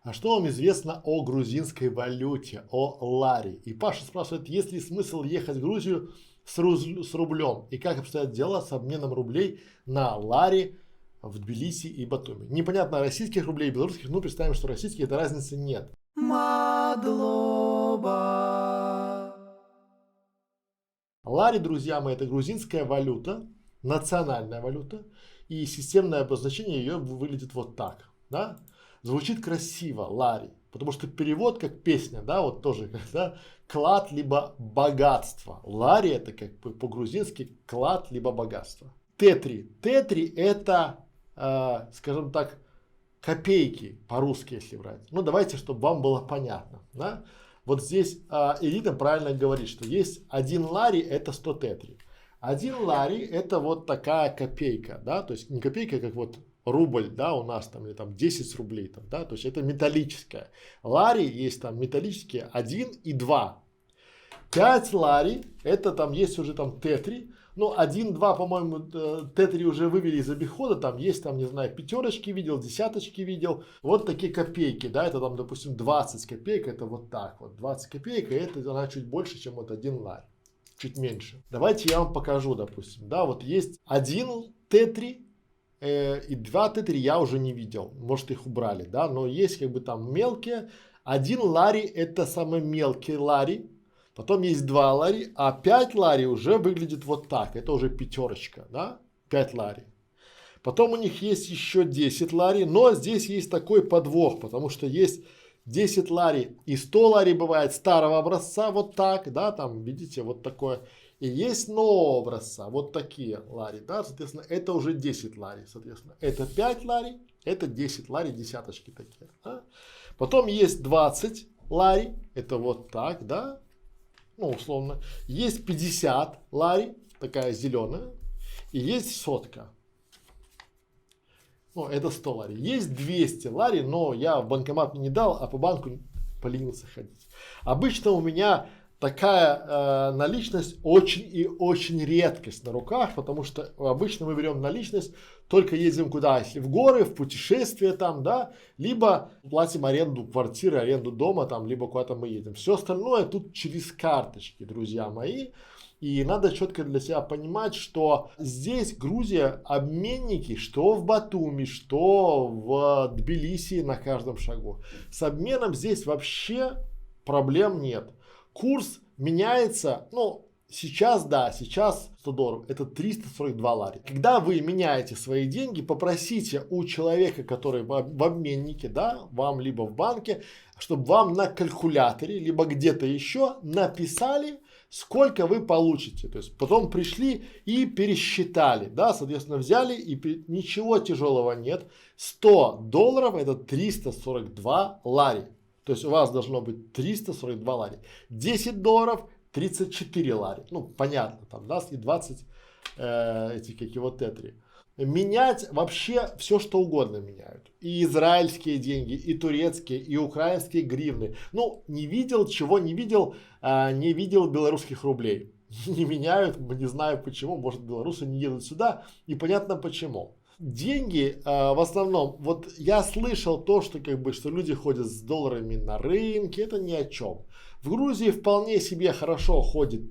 А что вам известно о грузинской валюте, о лари? И Паша спрашивает, есть ли смысл ехать в Грузию с рублем? И как обстоят дела с обменом рублей на лари в Тбилиси и Батуми? Непонятно российских рублей и белорусских, ну представим, что российских, это разницы нет. Мадлоба. Лари, друзья мои, это грузинская валюта, национальная валюта, и системное обозначение ее выглядит вот так, да? Звучит красиво, лари, потому что перевод как песня, да, вот тоже, да, клад либо богатство. Лари это как по-грузински клад либо богатство. Тетри. Тетри это, скажем так, копейки по-русски, если брать. Ну, давайте, чтобы вам было понятно, да. Вот здесь Элита правильно говорит, что есть 1 лари это 100 тетри. 1 лари это вот такая копейка, да, то есть не копейка, как вот рубль, да, у нас там, или там 10 рублей, там, да, то есть это металлическая. Лари есть там металлические 1 и 2. 5 лари, это там есть уже там тетри, ну 1, 2, по-моему, тетри уже вывели из обихода, там есть там, не знаю, пятерочки видел, десяточки видел, вот такие копейки, да, это там, допустим, 20 копеек, это вот так вот, 20 копеек, и это она чуть больше, чем вот 1 лари, чуть меньше. Давайте я вам покажу, допустим, да, вот есть 1 тетри, и 2 тетри я уже не видел, может их убрали, да, но есть как бы там мелкие. 1 лари это самый мелкий лари, потом есть 2 лари, а 5 лари уже выглядит вот так, это уже пятерочка, да, 5 лари. Потом у них есть еще 10 лари, но здесь есть такой подвох, потому что есть 10 лари и 100 лари бывает старого образца, вот так, да, там видите, вот такое. И есть нового образца, вот такие лари, да, соответственно, это уже 10 лари, соответственно, это 5 лари, это 10 лари, десяточки такие, да? Потом есть 20 лари, это вот так, да, ну, условно, есть 50 лари, такая зеленая, и есть сотка, ну, это 100 лари, есть 200 лари, но я в банкомат не дал, а по банку поленился ходить. Обычно у меня такая наличность очень и очень редкость на руках, потому что обычно мы берем наличность, только ездим куда, если в горы, в путешествия там, да, либо платим аренду квартиры, аренду дома там, либо куда-то мы едем. Все остальное тут через карточки, друзья мои. И надо четко для себя понимать, что здесь Грузия обменники, что в Батуми, что в Тбилиси на каждом шагу. С обменом здесь вообще проблем нет. Курс меняется, ну, сейчас, да, сейчас 100 долларов, это 342 лари. Когда вы меняете свои деньги, попросите у человека, который в обменнике, да, вам либо в банке, чтобы вам на калькуляторе, либо где-то еще написали, сколько вы получите. То есть потом пришли и пересчитали, да, соответственно, взяли и ничего тяжелого нет. 100 долларов это 342 лари. То есть у вас должно быть 342 лари. 10 долларов 34 лари. Ну, понятно, там, да, и 20 эти какие вот тетри. Менять вообще все, что угодно меняют. И израильские деньги, и турецкие, и украинские гривны. Ну, не видел, чего не видел, не видел белорусских рублей. Не меняют, не знаю почему, может белорусы не едут сюда, и понятно почему. Деньги в основном, вот я слышал то, что как бы, что люди ходят с долларами на рынке, это ни о чем. В Грузии вполне себе хорошо ходит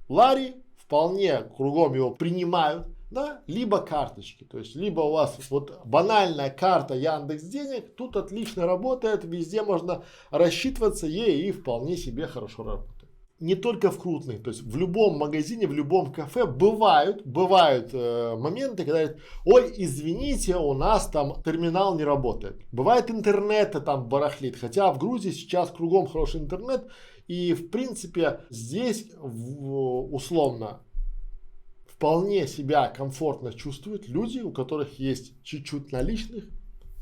лари, вполне кругом его принимают, да, либо карточки, то есть либо у вас вот банальная карта Яндекс.Денег, тут отлично работает, везде можно рассчитываться ей и вполне себе хорошо работает. Не только в крупных, то есть в любом магазине, в любом кафе бывают моменты, когда говорят, ой, извините, у нас там терминал не работает. Бывает интернет там барахлит, хотя в Грузии сейчас кругом хороший интернет, и в принципе здесь условно вполне себя комфортно чувствуют люди, у которых есть чуть-чуть наличных,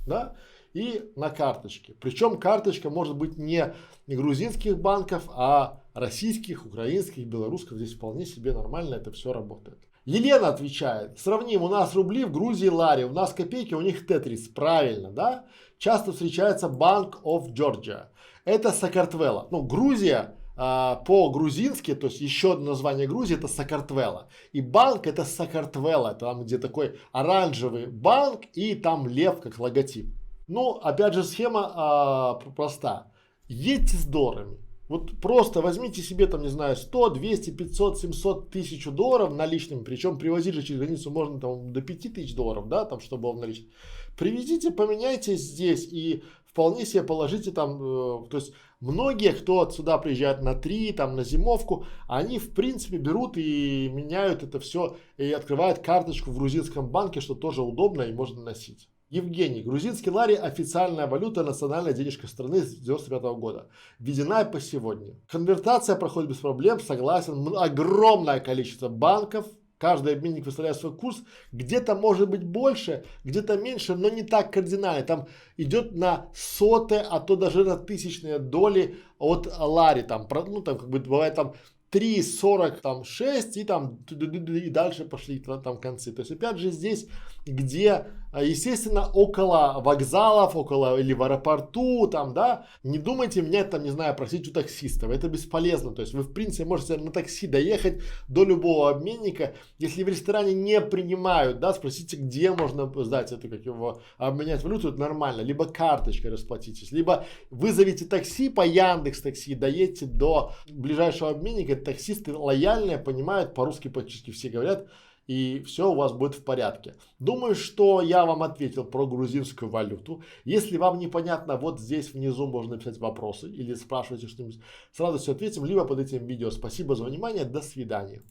да, и на карточке. Причем карточка может быть не грузинских банков, а российских, украинских, белорусских. Здесь вполне себе нормально это все работает. Елена отвечает, сравним, у нас рубли, в Грузии лари, у нас копейки, у них тетрис. Правильно, да? Часто встречается Bank of Georgia. Это Сакартвело. Ну, Грузия по-грузински, то есть еще одно название Грузии, это Сакартвело. И банк это Сакартвело, там где такой оранжевый банк и там лев как логотип. Ну, опять же, схема проста. Едьте с долларами. Вот просто возьмите себе там, не знаю, 100, 200, 500, 700, 1000 долларов наличными, причем привозить же через границу можно там до 5000 долларов, да, там, чтобы было наличным. Привезите, поменяйте здесь и вполне себе положите там, то есть многие, кто сюда приезжает на 3, там, на зимовку, они в принципе берут и меняют это все и открывают карточку в грузинском банке, что тоже удобно и можно носить. Евгений, грузинский лари – официальная валюта, национальная денежка страны с 1995 года. Введена и по сегодня. Конвертация проходит без проблем, согласен. Огромное количество банков. Каждый обменник выставляет свой курс. Где-то может быть больше, где-то меньше, но не так кардинально. Там идет на сотые, а то даже на тысячные доли от лари. Там, ну, там как бы бывает там 3,40, там 6 и там и дальше пошли там концы. То есть опять же здесь, где, естественно, около вокзалов, около или в аэропорту, там, да, не думайте менять там, не знаю, просить у таксистов, это бесполезно. То есть вы в принципе можете на такси доехать до любого обменника. Если в ресторане не принимают, да, спросите, где можно сдать это, как его, обменять валюту, это нормально. Либо карточкой расплатитесь, либо вызовите такси по Яндекс.Такси, доедете до ближайшего обменника. Таксисты лояльные, понимают, по-русски практически все говорят, и все у вас будет в порядке. Думаю, что я вам ответил про грузинскую валюту. Если вам непонятно, вот здесь внизу можно написать вопросы или спрашивайте что-нибудь. Сразу все ответим, либо под этим видео. Спасибо за внимание, до свидания.